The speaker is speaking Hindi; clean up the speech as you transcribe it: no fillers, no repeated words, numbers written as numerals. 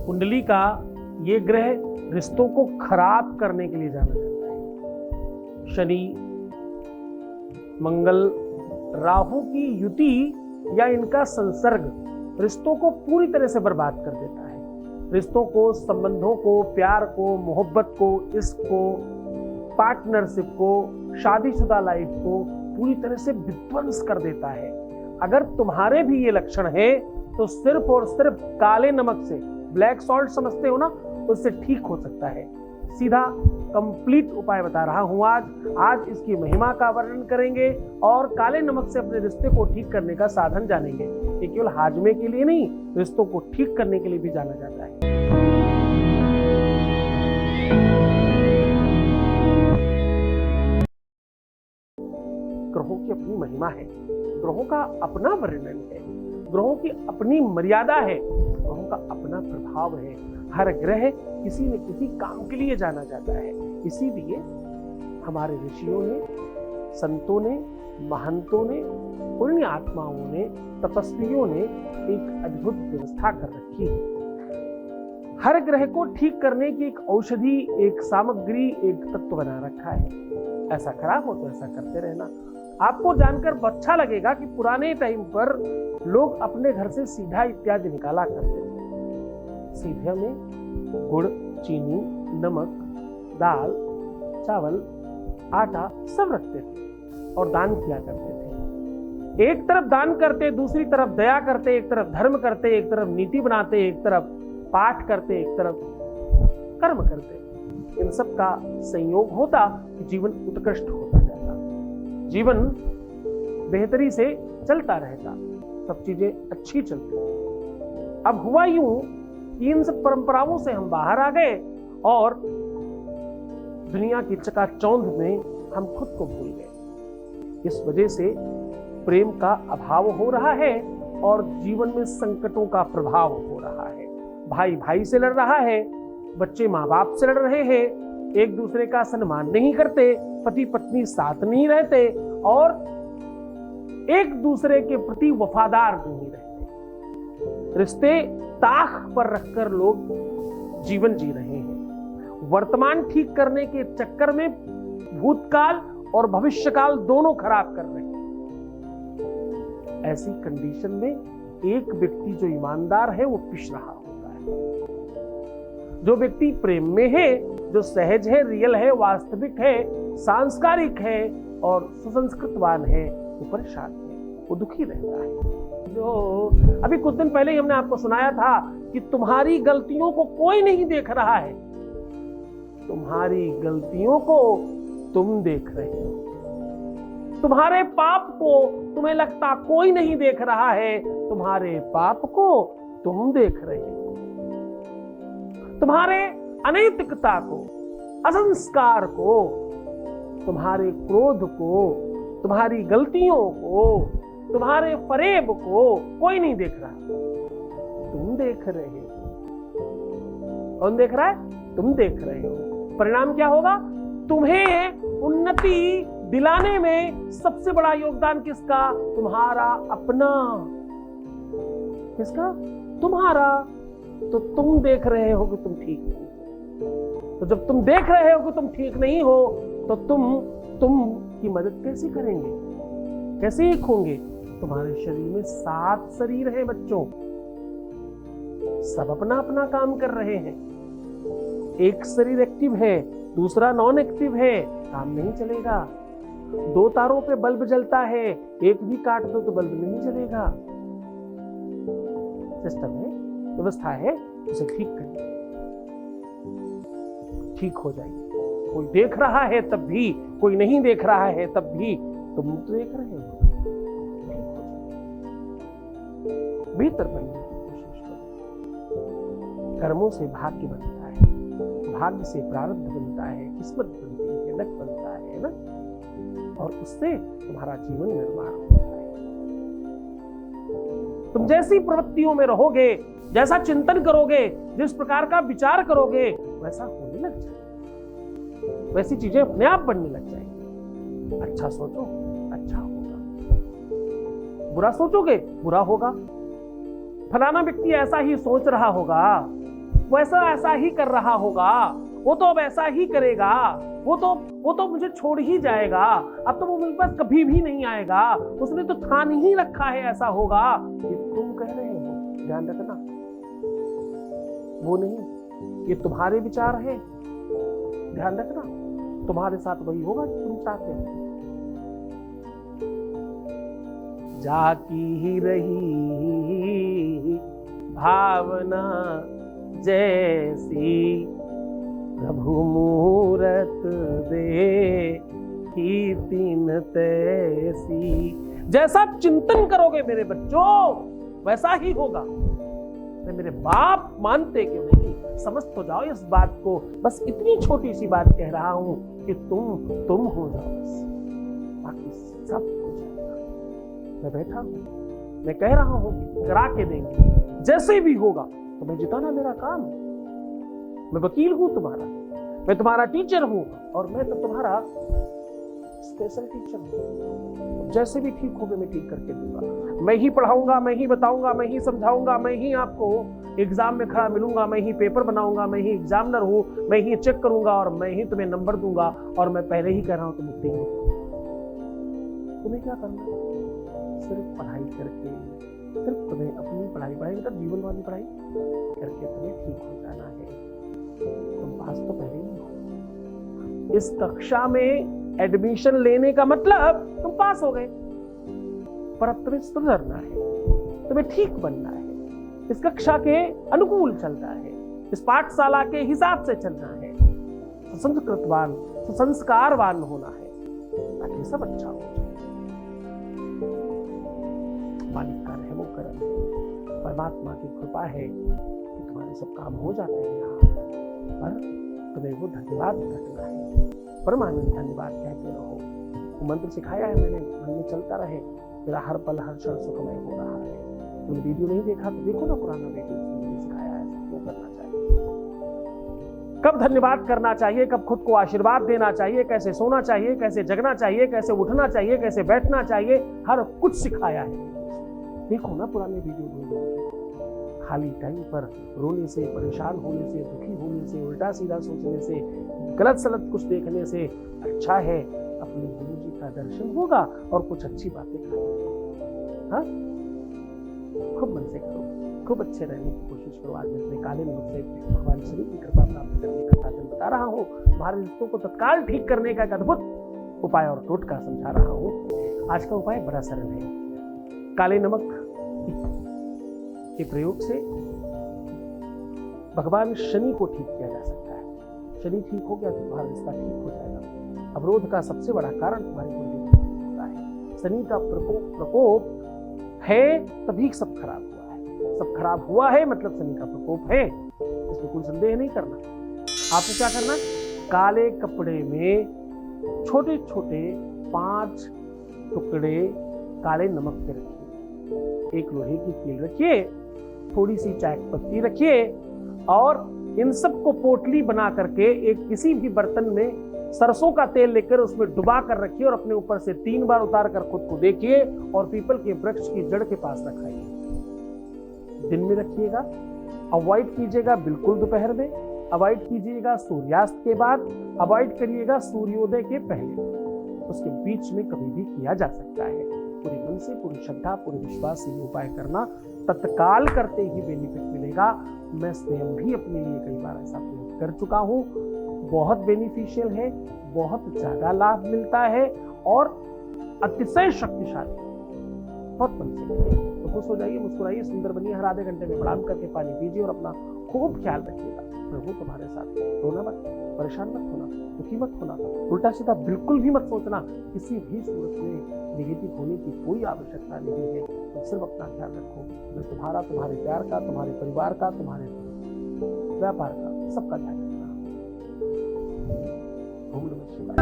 कुंडली का ये ग्रह रिश्तों को खराब करने के लिए जाना जाता है। शनि, मंगल, राहु की युति या इनका संसर्ग रिश्तों को पूरी तरह से बर्बाद कर देता है। रिश्तों को, संबंधों को, प्यार को, मोहब्बत को, इश्क को, पार्टनरशिप को, शादीशुदा लाइफ को पूरी तरह से विध्वंस कर देता है। अगर तुम्हारे भी ये लक्षण है तो सिर्फ और सिर्फ काले नमक से, ब्लैक सॉल्ट समझते हो ना, उससे ठीक हो सकता है। सीधा कंप्लीट उपाय बता रहा हूं आज इसकी महिमा का वर्णन करेंगे और काले नमक से अपने रिश्ते को ठीक करने का साधन जानेंगे। ये केवल हाजमे के लिए नहीं, रिश्तों को ठीक करने के लिए भी जाना जाता है। ग्रहों की अपनी महिमा है, ग्रहों का अपना वर्णन है, ग्रहों की अपनी मर्यादा है, ग्रहों का अपना प्रभाव है। हर ग्रह किसी न किसी काम के लिए जाना जाता है। इसीलिए हमारे ऋषियों ने, संतों ने, महंतों ने, पुण्य आत्माओं ने, तपस्वियों ने एक अद्भुत व्यवस्था कर रखी है। हर ग्रह को ठीक करने की एक औषधि, एक सामग्री, एक तत्व बना रखा है। ऐसा खराब हो तो ऐसा करते रहना। आपको जानकर अच्छा लगेगा कि पुराने टाइम पर लोग अपने घर से सीधा इत्यादि निकाला करते थे। सीधे में गुड़, चीनी, नमक, दाल, चावल, आटा सब रखते थे और दान किया करते थे। एक तरफ दान करते, दूसरी तरफ दया करते, एक तरफ धर्म करते, एक तरफ नीति बनाते, एक तरफ पाठ करते, एक तरफ कर्म करते। इन सब का संयोग होता कि जीवन उत्कृष्ट होता जाता, जीवन बेहतरी से चलता रहता, सब चीजें अच्छी चलती। अब हुआ यूं कि इन सब परंपराओं से हम बाहर आ गए और दुनिया की चकाचौंध में हम खुद को भूल गए। इस वजह से प्रेम का अभाव हो रहा है और जीवन में संकटों का प्रभाव हो रहा है। भाई भाई से लड़ रहा है, बच्चे माँ बाप से लड़ रहे हैं, एक दूसरे का सम्मान नहीं करते, पति पत्नी साथ नहीं रहते और एक दूसरे के प्रति वफादार नहीं रहते। रिश्ते ताख पर रखकर लोग जीवन जी रहे हैं। वर्तमान ठीक करने के चक्कर में भूतकाल और भविष्यकाल दोनों खराब कर रहे हैं। ऐसी कंडीशन में एक व्यक्ति जो ईमानदार है वो पिस रहा होता है। जो व्यक्ति प्रेम में है, जो सहज है, रियल है, वास्तविक है, सांस्कारिक है और सुसंस्कृतवान है, वो परेशान है, वो दुखी रहता है। जो अभी कुछ दिन पहले ही हमने आपको सुनाया था कि तुम्हारी गलतियों को कोई नहीं देख रहा है, तुम्हारी गलतियों को तुम देख रहे हो। तुम्हारे पाप को तुम्हें लगता कोई नहीं देख रहा है, तुम्हारे पाप को तुम देख रहे हो। तुम्हारे अनैतिकता को, असंस्कार को, तुम्हारे क्रोध को, तुम्हारी गलतियों को, तुम्हारे फरेब को कोई नहीं देख रहा, तुम देख रहे हो। कौन देख रहा है? तुम देख रहे हो। परिणाम क्या होगा? तुम्हें उन्नति दिलाने में सबसे बड़ा योगदान किसका? तुम्हारा अपना। किसका? तुम्हारा। तो तुम देख रहे हो कि तुम ठीक नहीं। तो जब तुम देख रहे हो कि तुम ठीक नहीं हो तो तुम की मदद कैसे करेंगे? कैसे एक होंगे? तुम्हारे शरीर में 7 शरीर हैं बच्चों, सब अपना अपना काम कर रहे हैं। एक शरीर एक्टिव है, दूसरा नॉन एक्टिव है, काम नहीं चलेगा। 2 तारों पे बल्ब जलता है, एक भी काट दो तो बल्ब नहीं जलेगा। सिस्टम है, व्यवस्था है, उसे ठीक करिए, ठीक हो जाएगी। कोई देख रहा है तब भी, कोई नहीं देख रहा है तब भी, तुम तो देख रहे हो। बेहतर बनने की कोशिश करो। कर्मों से भाग्य बनता है, भाग्य से प्रारब्ध बनता है, किस्मत बनती है, लक बनता है ना, और उससे तुम्हारा जीवन निर्माण होता है। तुम जैसी प्रवृत्तियों में रहोगे, जैसा चिंतन करोगे, जिस प्रकार का विचार करोगे, वैसा होने लग जाएगा, वैसी चीजें अपने आप बनने लग जाएंगी। अच्छा सोचो, अच्छा होगा। बुरा सोचोगे, बुरा होगा। फलाना व्यक्ति ऐसा ही सोच रहा होगा, वैसा ऐसा ही कर रहा होगा, वो तो अब ऐसा ही करेगा, वो तो मुझे छोड़ ही जाएगा, अब तो वो मेरे पास कभी भी नहीं आएगा, उसने तो ठान ही रखा है ऐसा होगा। ये तुम कह रहे हो, ध्यान रखना, वो नहीं, ये तुम्हारे विचार हैं, ध्यान रखना, तुम्हारे साथ वही होगा जो तुम चाहते हो। जाकी ही रही भावना जैसी, प्रभु मूरत दे की तीन तैसी। जैसा चिंतन करोगे मेरे बच्चों वैसा ही होगा। मेरे बाप मानते क्यों नहीं, समझ तो जाओ इस बात को। बस इतनी छोटी सी बात कह रहा हूं कि तुम हो जाओ, बस बाकी सब हो जाएगा। मैं बैठा हूं, मैं कह रहा हूं कि करा के देंगे, जैसे भी होगा तुम्हें जिताना मेरा काम। मैं वकील हूं तुम्हारा, मैं तुम्हारा टीचर हूं, और मैं तो तुम्हारा स्पेशल टीचर हूं। जैसे भी ठीक होगा मैं ठीक करके दूंगा। मैं ही पढ़ाऊंगा, मैं ही बताऊंगा, मैं ही समझाऊंगा, मैं ही आपको एग्जाम में खड़ा मिलूंगा, मैं ही पेपर बनाऊंगा, मैं ही एग्जामिनर हूं, मैं ही चेक करूंगा और मैं ही तुम्हें नंबर दूंगा। और मैं पहले ही कह रहा हूं तुम उत्तीर्ण हो। तुम्हें क्या करना, सिर्फ पढ़ाई करके, सिर्फ तुम्हें अपनी पढ़ाई मतलब जीवन वाली पढ़ाई करके तुम्हें ठीक हो जाना है। तुम पास तो पहले ही हो। इस कक्षा में एडमिशन लेने का मतलब तुम पास हो गए, पर अब तुम्हें सुधरना है, तुम्हें ठीक बनना है, इस कक्षा के अनुकूल चलना है, इस पाठशाला के हिसाब से चलना है, सुसंस्कृतवान सुसंस्कारवान होना है, ताकि सब अच्छा हो जाए। मालिक का रहमो करम, परमात्मा की कृपा है कि तुम्हारे सब काम हो जाते हैं यहाँ पर तुम्हें वो धन्यवाद रखना है। परमानंद धन्यवाद कहते रहो। वो मंत्र सिखाया है मैंने, मन में चलता रहे, मेरा हर पल हर क्षण सुखमय हो रहा है। तुम वीडियो नहीं देखा तो देखो ना, पुराना वीडियो सिखाया है वो करना चाहिए। कब धन्यवाद करना चाहिए, कब खुद को आशीर्वाद देना चाहिए, कैसे सोना चाहिए, कैसे जगना चाहिए, कैसे उठना चाहिए, कैसे बैठना चाहिए, हर कुछ सिखाया है। देखो ना पुराने वीडियो। खाली टाइम पर रोने से, परेशान होने से, दुखी होने से, उल्टा सीधा सोचने से, गलत सलत कुछ देखने से अच्छा है अपने गुरु जी का दर्शन होगा और कुछ अच्छी बातें करेंगे। हाँ, खूब मन से करो, खूब अच्छे रहने की कोशिश करो। आज मैं अपने काले मुख से भगवान श्री की कृपा प्राप्त करने का साधन बता रहा हूँ। हमारे रिश्तों को तत्काल ठीक करने का एक अद्भुत उपाय और टोटका समझा रहा हूँ। आज का उपाय बड़ा सरल है। काले नमक के प्रयोग से भगवान शनि को ठीक किया जा सकता है। शनि ठीक हो गया तो तुम्हारा रिश्ता ठीक हो जाएगा। अवरोध का सबसे बड़ा कारण तुम्हारी कुंडली होता है। शनि का प्रकोप है तभी सब खराब हुआ है। सब खराब हुआ है मतलब शनि का प्रकोप है, इसमें कोई संदेह नहीं करना। आपको क्या करना, काले कपड़े में छोटे छोटे 5 टुकड़े काले नमक के रखिए, एक लोहे की कील रखिए, थोड़ी सी चाय पत्ती रखिए और इन सब को पोटली बना करके एक किसी भी बर्तन में सरसों का तेल लेकर उसमें डुबा कर रखिए और अपने ऊपर से 3 बार उतार कर खुद को देखिए और पीपल के वृक्ष की जड़ के पास रखाइए। दिन में रखिएगा, अवॉइड कीजिएगा बिल्कुल दोपहर में, अवॉइड कीजिएगा सूर्यास्त के बाद, अवॉइड करिएगा सूर्योदय के पहले। उसके बीच में कभी भी किया जा सकता है। पूरे मन से, पूरी श्रद्धा, पूरे विश्वास से ये उपाय करना, तत्काल करते ही बेनिफिट मिलेगा। मैं स्वयं भी अपने लिए कई बार ऐसा प्रयोग कर चुका हूँ, बहुत बेनिफिशियल है, बहुत ज्यादा लाभ मिलता है और अतिशय शक्तिशाली। बहुत मन से करें तो खुश हो जाइए, मुस्कुराइए, सुंदर बनिए। हर आधे घंटे में प्रणाम करके पानी पीजिए और अपना खूब ख्याल रखिएगा। प्रभु तुम्हारे साथ। रोना मत, परेशान मत होना, दुखी मत होना, उल्टा सीधा बिल्कुल भी मत सोचना। किसी भी सूरत में नेगेटिव होने की कोई आवश्यकता नहीं है। तो सिर्फ अपना ख्याल रखो। मैं तुम्हारा, तुम्हारे प्यार का, तुम्हारे परिवार का, तुम्हारे व्यापार का, सबका ध्यान रखना। ओम नमः शिवाय।